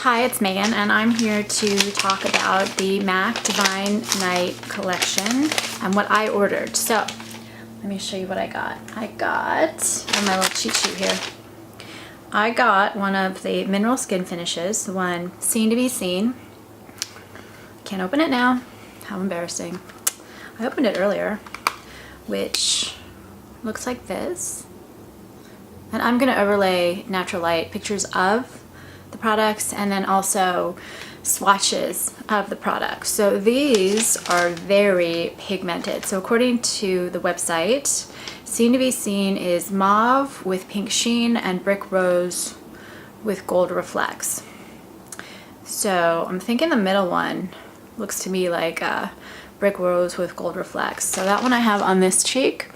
Hi, it's Megan, and I'm here to talk about the MAC Divine Night collection and what I ordered. So, let me show you what I got. I got, on my little cheat sheet here, I got one of the mineral skin finishes, the one Seen to be Seen. Can't open it now. How embarrassing. I opened it earlier, which looks like this. And I'm going to overlay natural light pictures of the products and then also swatches of the products. So these are very pigmented. So according to the website, Seen to be Seen is mauve with pink sheen and brick rose with gold reflects. So I'm thinking the middle one looks to me like a brick rose with gold reflects. So that one I have on this cheek.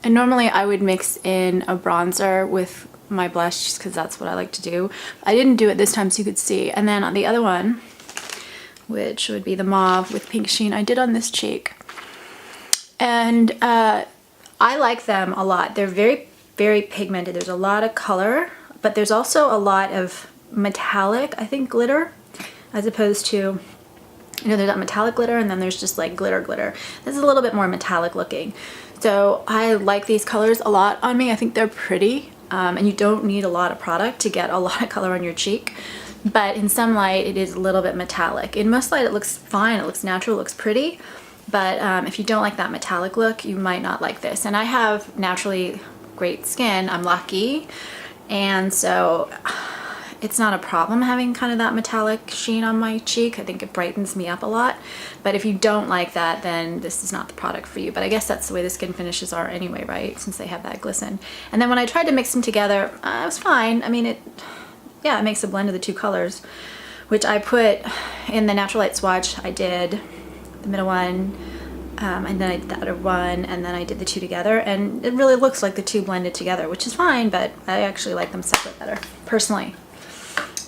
And normally I would mix in a bronzer with my blush just because that's what I like to do. I didn't do it this time so you could see. And then on the other one, which would be the mauve with pink sheen, I did on this cheek. And I like them a lot. They're very, very pigmented. There's a lot of color, but there's also a lot of metallic, I think, glitter, as opposed to, you know, there's that metallic glitter and then there's just like glitter. This is a little bit more metallic looking. So I like these colors a lot on me. I think they're pretty. And you don't need a lot of product to get a lot of color on your cheek, but in some light it is a little bit metallic. In most light it looks fine, it looks natural, it looks pretty, but if you don't like that metallic look, you might not like this. And I have naturally great skin, I'm lucky, and so it's not a problem having kind of that metallic sheen on my cheek. I think it brightens me up a lot, but if you don't like that, then this is not the product for you. But I guess that's the way the skin finishes are anyway, right? Since they have that glisten. And then when I tried to mix them together, it was fine. I mean, it makes a blend of the two colors, which I put in the natural light swatch. I did the middle one, and then I did the other one, and then I did the two together, and it really looks like the two blended together, which is fine, but I actually like them separate better, personally.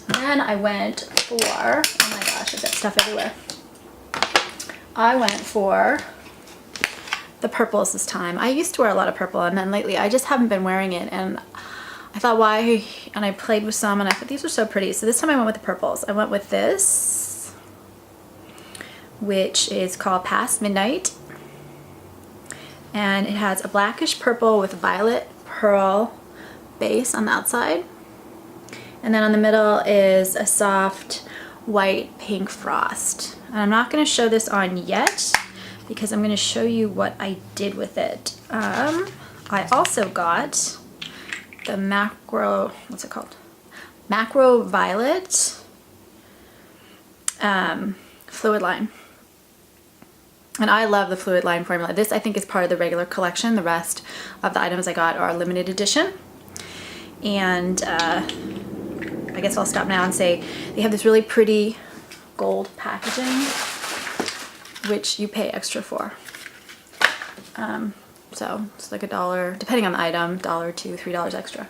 Then I went for, oh my gosh, I've got stuff everywhere. I went for the purples this time. I used to wear a lot of purple, and then lately I just haven't been wearing it, and I thought why, and I played with some and I thought these were so pretty. So this time I went with the purples. I went with this, which is called Past Midnight, and it has a blackish purple with violet pearl base on the outside. And then on the middle is a soft white pink frost. And I'm not going to show this on yet because I'm going to show you what I did with it. I also got the what's it called? Macroviolet Fluidline. And I love the Fluidline formula. This I think is part of the regular collection. The rest of the items I got are limited edition. And I guess I'll stop now and say they have this really pretty gold packaging, which you pay extra for. So it's like $1, depending on the item, $1, $2, $3 extra.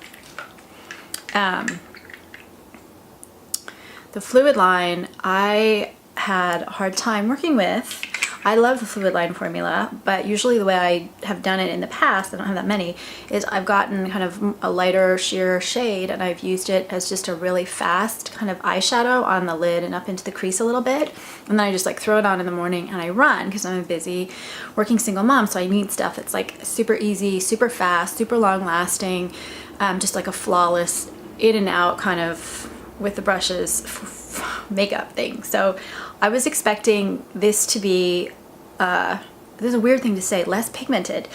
The Fluidline I had a hard time working with. I love the Fluidline formula, but usually the way I have done it in the past, I don't have that many, is I've gotten kind of a lighter sheer shade and I've used it as just a really fast kind of eyeshadow on the lid and up into the crease a little bit. And then I just like throw it on in the morning and I run because I'm a busy working single mom, so I need stuff that's like super easy, super fast, super long lasting, just like a flawless in and out kind of with the brushes makeup thing. So I was expecting this to be, this is a weird thing to say, less pigmented.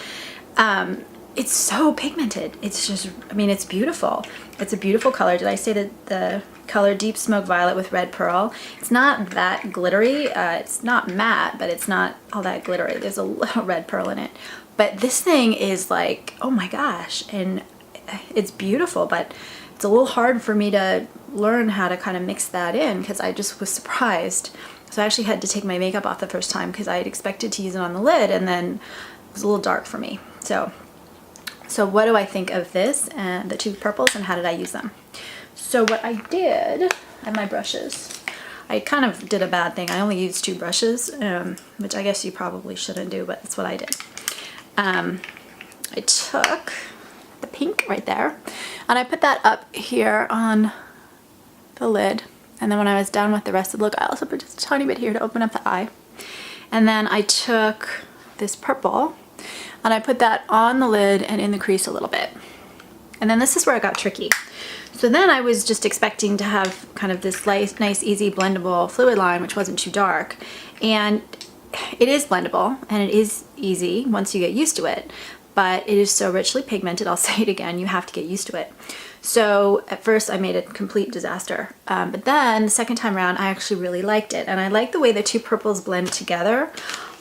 It's so pigmented. It's just, I mean, it's beautiful. It's a beautiful color. Did I say that the color Deep Smoke Violet with Red Pearl? It's not that glittery. It's not matte, but it's not all that glittery. There's a little red pearl in it. But this thing is like, oh my gosh, and it's beautiful, but it's a little hard for me to learn how to kind of mix that in because I just was surprised. So I actually had to take my makeup off the first time because I had expected to use it on the lid and then it was a little dark for me. So what do I think of this and the two purples and how did I use them? So what I did, and my brushes, I kind of did a bad thing. I only used 2 brushes, which I guess you probably shouldn't do, but that's what I did. I took the pink right there and I put that up here on the lid And then when I was done with the rest of the look, I also put just a tiny bit here to open up the eye. And then I took this purple and I put that on the lid and in the crease a little bit. And then this is where it got tricky. So then I was just expecting to have kind of this nice, easy, blendable fluid line, which wasn't too dark. And it is blendable and it is easy once you get used to it, but it is so richly pigmented, I'll say it again, you have to get used to it. So at first I made a complete disaster, but then the second time around I actually really liked it, and I like the way the two purples blend together.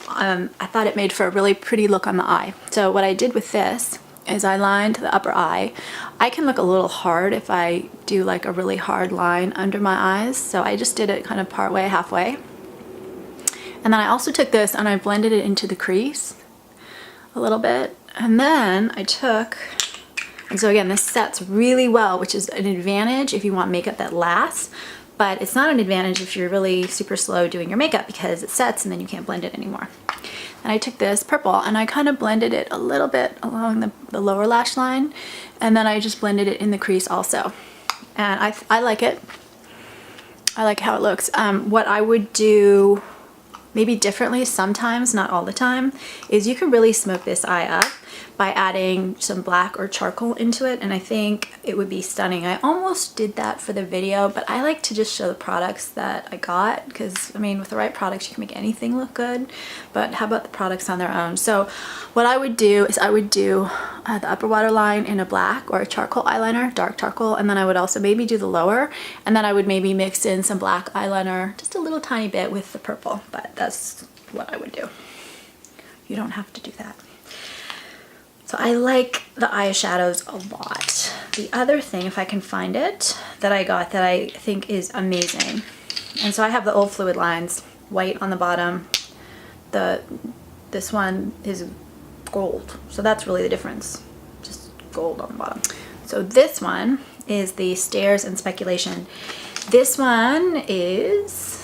I thought it made for a really pretty look on the eye. So what I did with this is I lined the upper eye. I can look a little hard if I do like a really hard line under my eyes, so I just did it kind of part way, halfway. And then I also took this and I blended it into the crease a little bit. And then I took, and so again, this sets really well, which is an advantage if you want makeup that lasts, but it's not an advantage if you're really super slow doing your makeup because it sets and then you can't blend it anymore. And I took this purple and I kind of blended it a little bit along the lower lash line, and then I just blended it in the crease also. And I like it. I like how it looks. What I would do maybe differently sometimes, not all the time, is you can really smoke this eye up by adding some black or charcoal into it, and I think it would be stunning. I almost did that for the video, but I like to just show the products that I got, because I mean with the right products you can make anything look good, but how about the products on their own? So what I would do is I would do the upper waterline in a black or a charcoal eyeliner, dark charcoal, and then I would also maybe do the lower, and then I would maybe mix in some black eyeliner, just a little tiny bit with the purple, but that's what I would do. You don't have to do that. So I like the eyeshadows a lot. The other thing, if I can find it, that I got that I think is amazing. And so I have the old fluid lines, white on the bottom. This one is gold. So that's really the difference. Just gold on the bottom. So this one is the Stairs and Speculation. This one is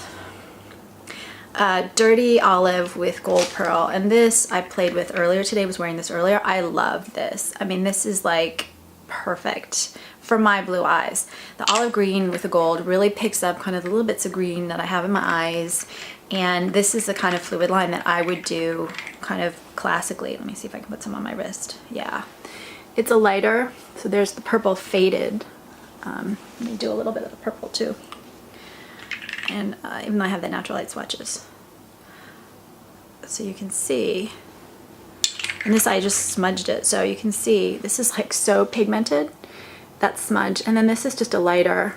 dirty olive with gold pearl, and this I played with earlier today, was wearing this earlier. I love this. I mean, this is like perfect for my blue eyes. The olive green with the gold really picks up kind of the little bits of green that I have in my eyes, and this is the kind of fluid line that I would do kind of classically. Let me see if I can put some on my wrist. Yeah, it's a lighter, so there's the purple faded. Let me do a little bit of the purple too. And even though I have the natural light swatches. So you can see, and this I just smudged it, so you can see this is like so pigmented, that smudge, and then this is just a lighter,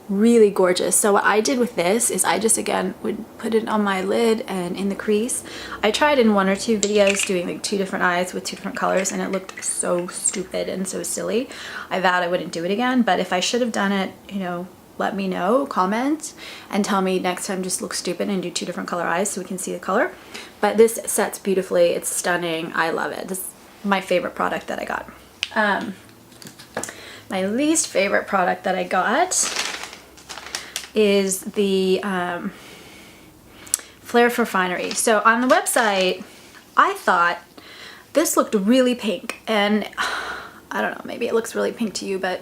really gorgeous. So what I did with this is I just again would put it on my lid and in the crease. I tried in 1 or 2 videos doing like 2 different eyes with 2 different colors, and it looked so stupid and so silly. I vowed I wouldn't do it again, but if I should have done it, you know, let me know, comment, and tell me next time just look stupid and do 2 different color eyes so we can see the color. But this sets beautifully. It's stunning. I love it. This is my favorite product that I got. My least favorite product that I got is the Flair for Finery. So on the website, I thought this looked really pink, and I don't know, maybe it looks really pink to you, but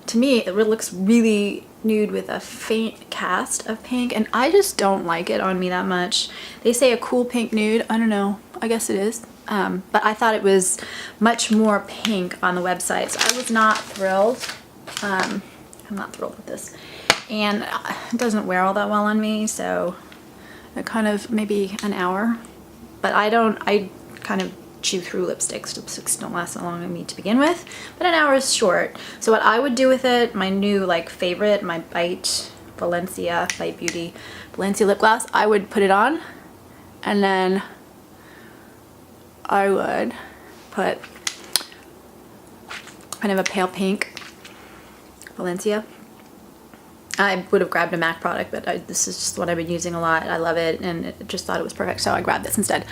to me it looks really nude with a faint cast of pink, and I just don't like it on me that much. They say a cool pink nude. I don't know, I guess it is, but I thought it was much more pink on the website, so I was not thrilled. I'm not thrilled with this, and it doesn't wear all that well on me, so it kind of maybe an hour, but I kind of chew through lipsticks. Lipsticks don't last that long on me to begin with, but an hour is short. So what I would do with it, my new like favorite, my Bite Beauty Valencia lip gloss, I would put it on, and then I would put kind of a pale pink Valencia. I would have grabbed a MAC product, but this is just what I've been using a lot. I love it, and just thought it was perfect, so I grabbed this instead.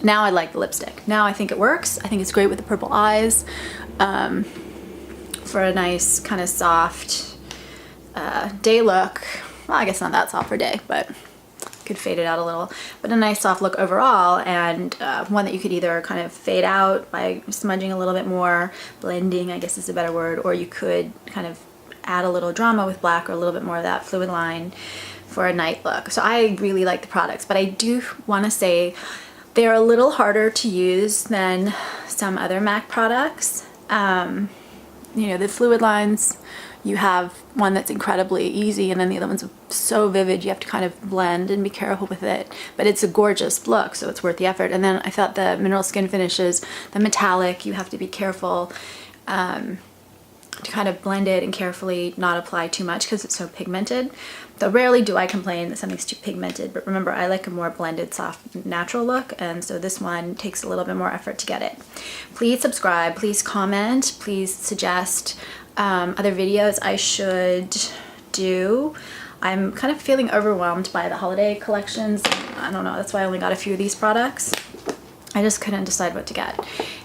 Now I like the lipstick. Now I think it works. I think it's great with the purple eyes, for a nice kind of soft day look. Well, I guess not that soft for day, but could fade it out a little. But a nice soft look overall, and one that you could either kind of fade out by smudging a little bit more, blending I guess is a better word, or you could kind of add a little drama with black or a little bit more of that Fluidline for a night look. So I really like the products, but I do want to say they're a little harder to use than some other MAC products. You know, the Fluidlines, you have one that's incredibly easy, and then the other one's so vivid you have to kind of blend and be careful with it, but it's a gorgeous look, so it's worth the effort. And then I thought the mineral skin finishes, the metallic, you have to be careful to kind of blend it and carefully not apply too much because it's so pigmented. So rarely do I complain that something's too pigmented, but remember, I like a more blended, soft, natural look, and so this one takes a little bit more effort to get it. Please subscribe, please comment, please suggest other videos I should do. I'm kind of feeling overwhelmed by the holiday collections. I don't know, that's why I only got a few of these products. I just couldn't decide what to get.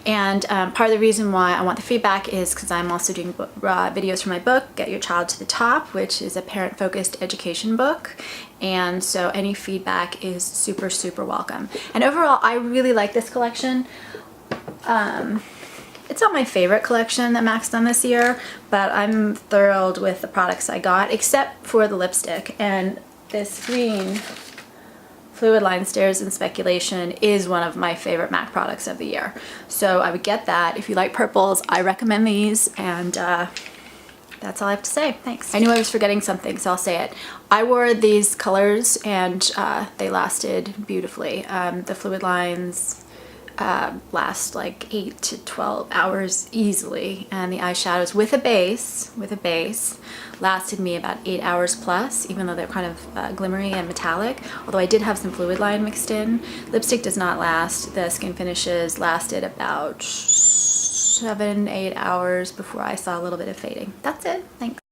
And part of the reason why I want the feedback is because I'm also doing videos for my book, Get Your Child to the Top, which is a parent-focused education book. And so any feedback is super, super welcome. And overall, I really like this collection. It's not my favorite collection that MAC's done this year, but I'm thrilled with the products I got, except for the lipstick. And this green Fluidline Stairs and Speculation is one of my favorite MAC products of the year. So I would get that. If you like purples, I recommend these, and that's all I have to say. Thanks. I knew I was forgetting something, so I'll say it. I wore these colors and they lasted beautifully. The Fluidlines last like 8 to 12 hours easily, and the eyeshadows with a base lasted me about 8 hours plus, even though they're kind of glimmery and metallic, although I did have some Fluidline mixed in. Lipstick does not last. The skin finishes lasted about 7-8 hours before I saw a little bit of fading. That's it. Thanks.